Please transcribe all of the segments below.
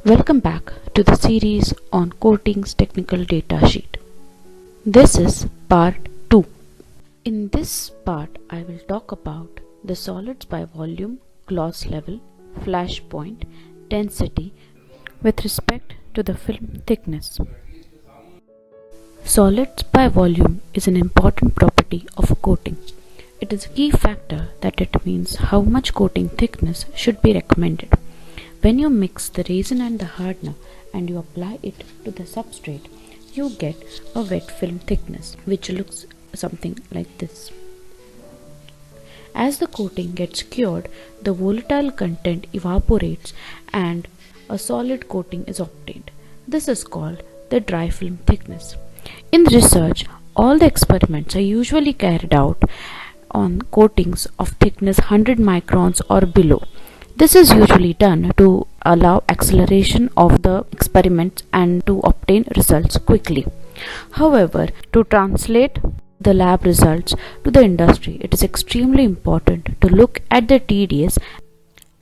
Welcome back to the series on coatings technical data sheet. This is part 2. In this part I will talk about the solids by volume, gloss level, flash point, density with respect to the film thickness. Solids by volume is an important property of a coating. It is a key factor that determines how much coating thickness should be recommended. When you mix the resin and the hardener and you apply it to the substrate, you get a wet film thickness which looks something like this. As the coating gets cured, the volatile content evaporates and a solid coating is obtained. This is called the dry film thickness. In research, all the experiments are usually carried out on coatings of thickness 100 microns or below. This is usually done to allow acceleration of the experiments and to obtain results quickly. However, to translate the lab results to the industry, it is extremely important to look at the TDS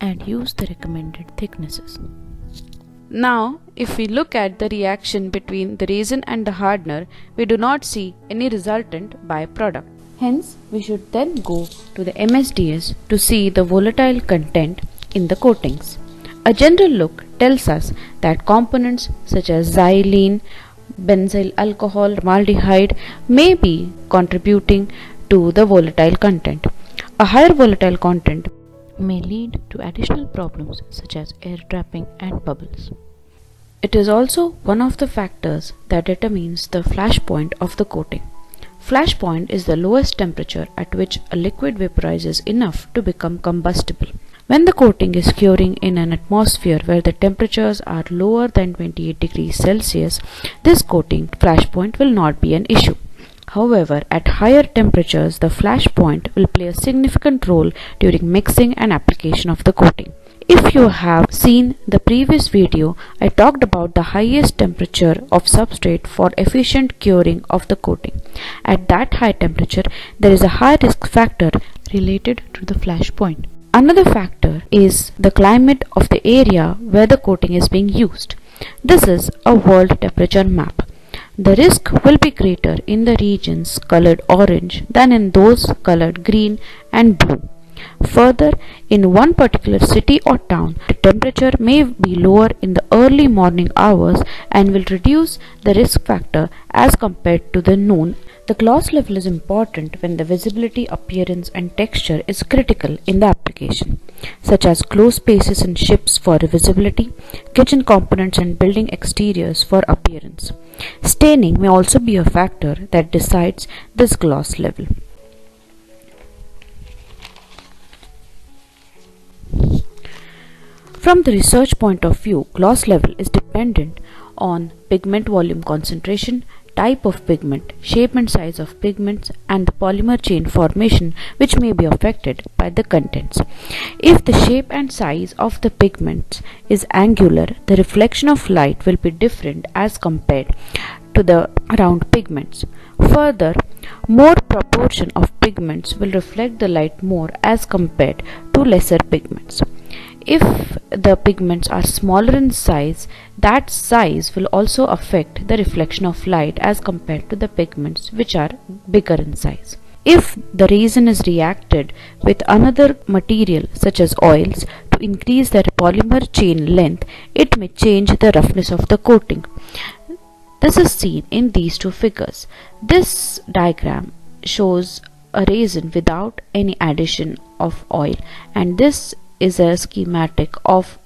and use the recommended thicknesses. Now, if we look at the reaction between the resin and the hardener, we do not see any resultant byproduct. Hence, we should then go to the MSDS to see the volatile content in the coatings. A general look tells us that components such as xylene, benzyl alcohol, formaldehyde may be contributing to the volatile content. A higher volatile content may lead to additional problems such as air trapping and bubbles. It is also one of the factors that determines the flash point of the coating. Flash point is the lowest temperature at which a liquid vaporizes enough to become combustible. When the coating is curing in an atmosphere where the temperatures are lower than 28 degrees Celsius, this coating flash point will not be an issue. However, at higher temperatures, the flash point will play a significant role during mixing and application of the coating. If you have seen the previous video, I talked about the highest temperature of substrate for efficient curing of the coating. At that high temperature, there is a high risk factor related to the flash point. Another factor is the climate of the area where the coating is being used. This is a world temperature map. The risk will be greater in the regions colored orange than in those colored green and blue. Further, in one particular city or town, the temperature may be lower in the early morning hours and will reduce the risk factor as compared to the noon. The gloss level is important when the visibility, appearance and texture is critical in the application, such as closed spaces in ships for visibility, kitchen components and building exteriors for appearance. Staining may also be a factor that decides this gloss level. From the research point of view, gloss level is dependent on pigment volume concentration, type of pigment, shape and size of pigments, and the polymer chain formation, which may be affected by the contents. If the shape and size of the pigments is angular, the reflection of light will be different as compared to the round pigments. Further, more proportion of pigments will reflect the light more as compared to lesser pigments. If the pigments are smaller in size, that size will also affect the reflection of light as compared to the pigments which are bigger in size. If the resin is reacted with another material such as oils to increase their polymer chain length, it may change the roughness of the coating. This is seen in these two figures. This diagram shows a resin without any addition of oil, and this is a schematic of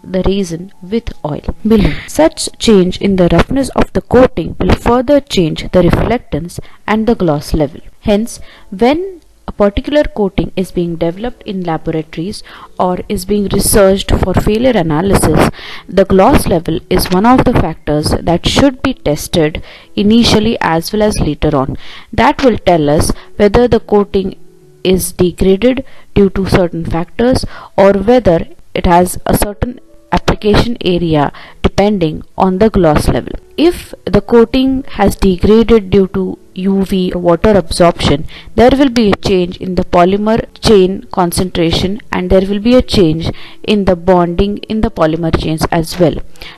the resin with oil below. Such change in the roughness of the coating will further change the reflectance and the gloss level. Hence, when a particular coating is being developed in laboratories or is being researched for failure analysis, the gloss level is one of the factors that should be tested initially as well as later on. That will tell us whether the coating is degraded due to certain factors or whether it has a certain application area depending on the gloss level. If the coating has degraded due to UV or water absorption, there will be a change in the polymer chain concentration, and there will be a change in the bonding in the polymer chains as well.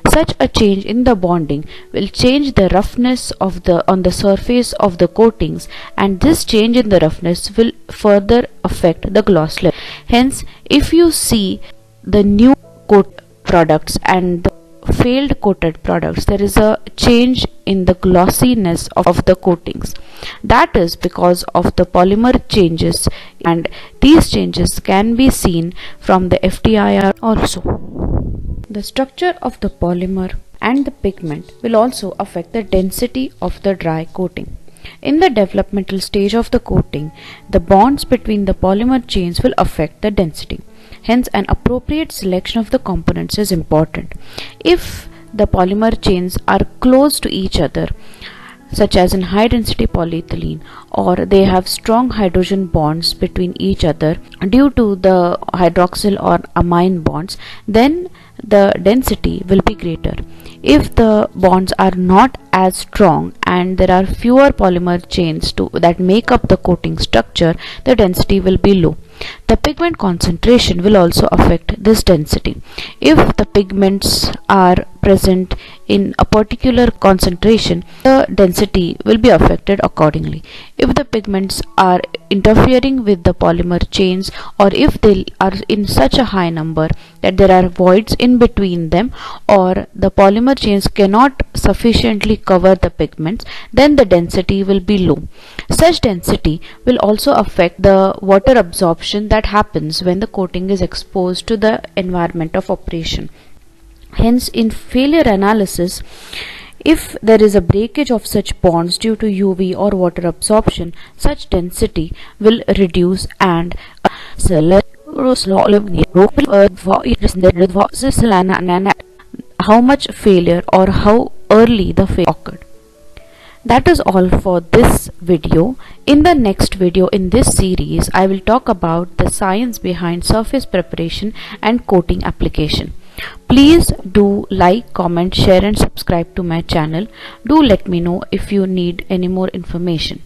Such a change in the bonding will change the roughness of the on the surface of the coatings, and this change in the roughness will further affect the gloss level. Hence, if you see the new coat products and the failed coated products, there is a change in the glossiness of the coatings. That is because of the polymer changes, and these changes can be seen from the FTIR also. The structure of the polymer and the pigment will also affect the density of the dry coating. In the developmental stage of the coating, the bonds between the polymer chains will affect the density. Hence, an appropriate selection of the components is important. If the polymer chains are close to each other, such as in high density polyethylene, or they have strong hydrogen bonds between each other due to the hydroxyl or amine bonds, then the density will be greater. If the bonds are not as strong and there are fewer polymer chains that make up the coating structure, the density will be low. The pigment concentration will also affect this density. If the pigments are present in a particular concentration, the density will be affected accordingly. If the pigments are interfering with the polymer chains, or if they are in such a high number that there are voids in between them, or the polymer chains cannot sufficiently cover the pigments, then the density will be low. Such density will also affect the water absorption that happens when the coating is exposed to the environment of operation. Hence, in failure analysis, if there is a breakage of such bonds due to UV or water absorption, such density will reduce, and how much failure or how early the failure occurred. That is all for this video. In the next video in this series, I will talk about the science behind surface preparation and coating application. Please do like, comment, share and subscribe to my channel. Do let me know if you need any more information.